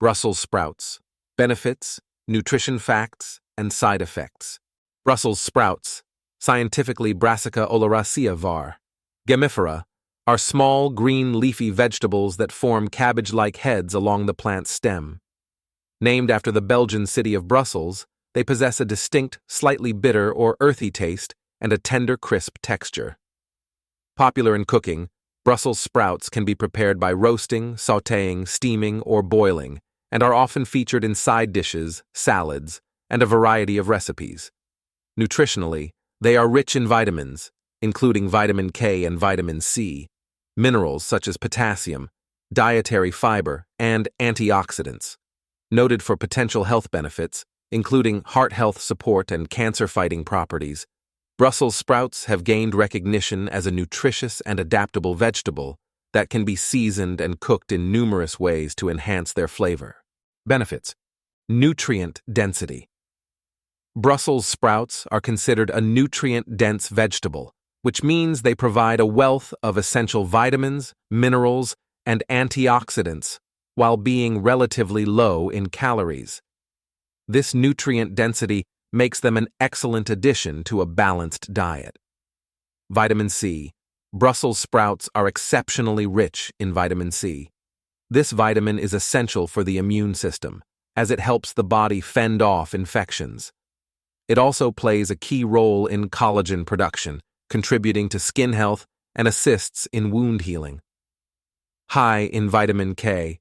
Brussels sprouts. Benefits, nutrition facts, and side effects. Brussels sprouts, scientifically Brassica oleracea var. Gemifera, are small, green, leafy vegetables that form cabbage-like heads along the plant's stem. Named after the Belgian city of Brussels, they possess a distinct, slightly bitter or earthy taste and a tender, crisp texture. Popular in cooking, Brussels sprouts can be prepared by roasting, sautéing, steaming, or boiling, and are often featured in side dishes, salads, and a variety of recipes. Nutritionally, they are rich in vitamins, including vitamin K and vitamin C, minerals such as potassium, dietary fiber, and antioxidants. Noted for potential health benefits, including heart health support and cancer-fighting properties, Brussels sprouts have gained recognition as a nutritious and adaptable vegetable that can be seasoned and cooked in numerous ways to enhance their flavor. Benefits: nutrient density. Brussels sprouts are considered a nutrient-dense vegetable, which means they provide a wealth of essential vitamins, minerals, and antioxidants while being relatively low in calories. This nutrient density makes them an excellent addition to a balanced diet. Vitamin C. Brussels sprouts are exceptionally rich in vitamin C. This vitamin is essential for the immune system, as it helps the body fend off infections. It also plays a key role in collagen production, contributing to skin health and assists in wound healing. High in vitamin K.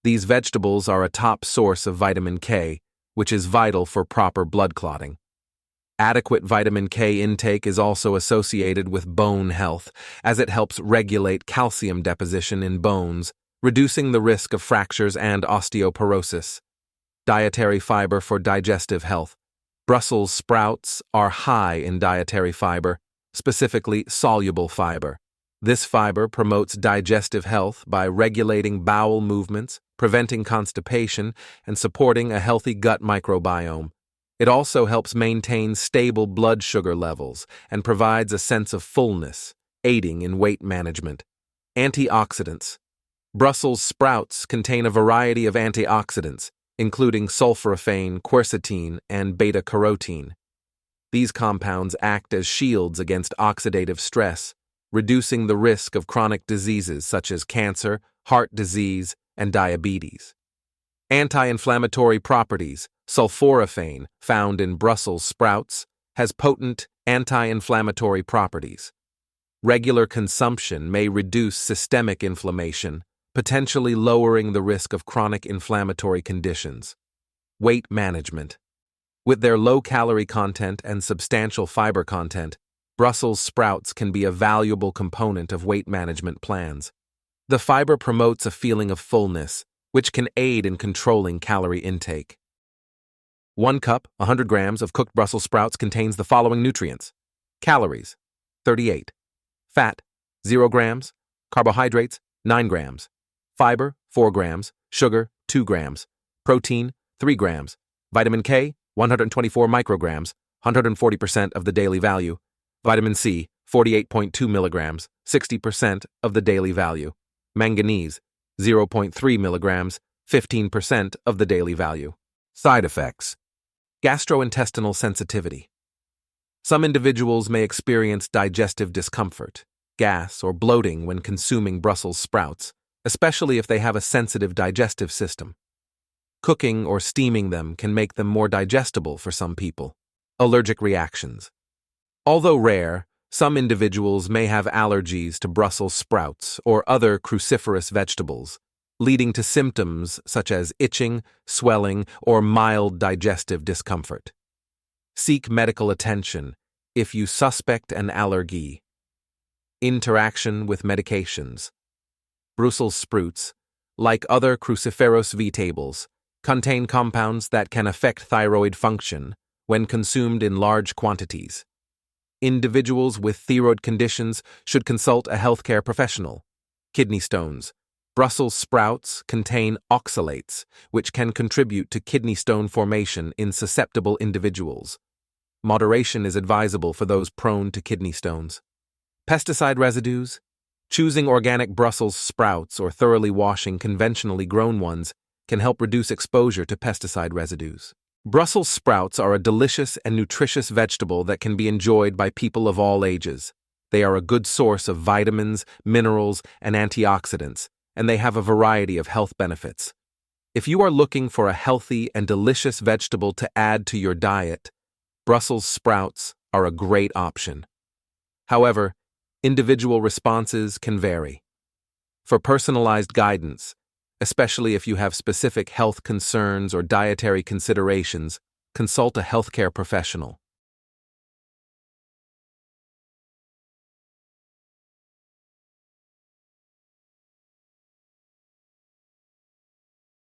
These vegetables are a top source of vitamin K, which is vital for proper blood clotting. Adequate vitamin K intake is also associated with bone health, as it helps regulate calcium deposition in bones, reducing the risk of fractures and osteoporosis. Dietary fiber for digestive health. Brussels sprouts are high in dietary fiber, specifically soluble fiber. This fiber promotes digestive health by regulating bowel movements, preventing constipation, and supporting a healthy gut microbiome. It also helps maintain stable blood sugar levels and provides a sense of fullness, aiding in weight management. Antioxidants. Brussels sprouts contain a variety of antioxidants, including sulforaphane, quercetin, and beta-carotene. These compounds act as shields against oxidative stress, reducing the risk of chronic diseases such as cancer, heart disease, and diabetes. Anti-inflammatory properties. Sulforaphane, found in Brussels sprouts, has potent anti-inflammatory properties. Regular consumption may reduce systemic inflammation, potentially lowering the risk of chronic inflammatory conditions. Weight management. With their low-calorie content and substantial fiber content, Brussels sprouts can be a valuable component of weight management plans. The fiber promotes a feeling of fullness, which can aid in controlling calorie intake. 1 cup, 100 grams of cooked Brussels sprouts contains the following nutrients. Calories, 38. Fat, 0 grams. Carbohydrates, 9 grams. Fiber, 4 grams. Sugar, 2 grams. Protein, 3 grams. Vitamin K, 124 micrograms, 140% of the daily value. Vitamin C, 48.2 milligrams, 60% of the daily value. Manganese, 0.3 milligrams, 15% of the daily value. Side effects. Gastrointestinal sensitivity. Some individuals may experience digestive discomfort, gas, or bloating when consuming Brussels sprouts, especially if they have a sensitive digestive system. Cooking or steaming them can make them more digestible for some people. Allergic reactions. Although rare, some individuals may have allergies to Brussels sprouts or other cruciferous vegetables, leading to symptoms such as itching, swelling, or mild digestive discomfort. Seek medical attention if you suspect an allergy. Interaction with medications. Brussels sprouts, like other cruciferous vegetables, contain compounds that can affect thyroid function when consumed in large quantities. Individuals with thyroid conditions should consult a healthcare professional. Kidney stones. Brussels sprouts contain oxalates, which can contribute to kidney stone formation in susceptible individuals. Moderation is advisable for those prone to kidney stones. Pesticide residues. Choosing organic Brussels sprouts or thoroughly washing conventionally grown ones can help reduce exposure to pesticide residues. Brussels sprouts are a delicious and nutritious vegetable that can be enjoyed by people of all ages. They are a good source of vitamins, minerals, and antioxidants, and they have a variety of health benefits. If you are looking for a healthy and delicious vegetable to add to your diet, Brussels sprouts are a great option. However, individual responses can vary. For personalized guidance, especially if you have specific health concerns or dietary considerations, consult a healthcare professional.